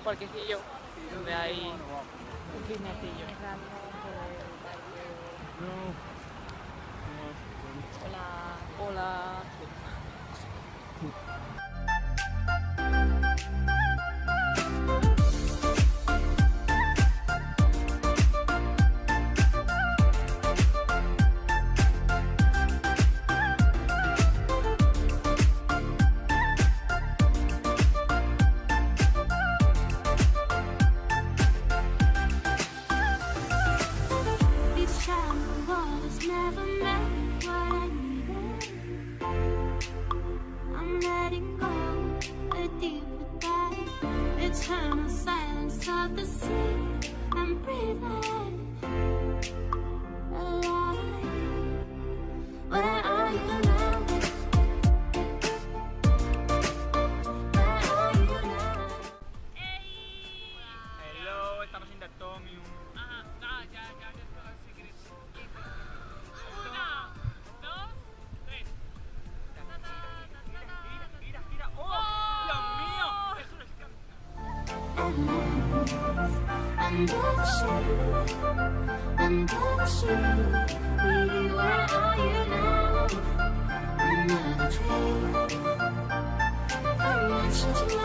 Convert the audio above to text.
parquecillo donde hay un cisnecillo. Hola, hola. Eternal silence of the sea. I'm breathing alive. Where are you now? Where are you now? Hello, estamos en Atomium. Ya está el secreto. 1, 2, 3. Gira. ¡Oh! ¡Dios mío! ¡Es un escándalo! Under the sea, where are you now? Another tree, I mentioned you.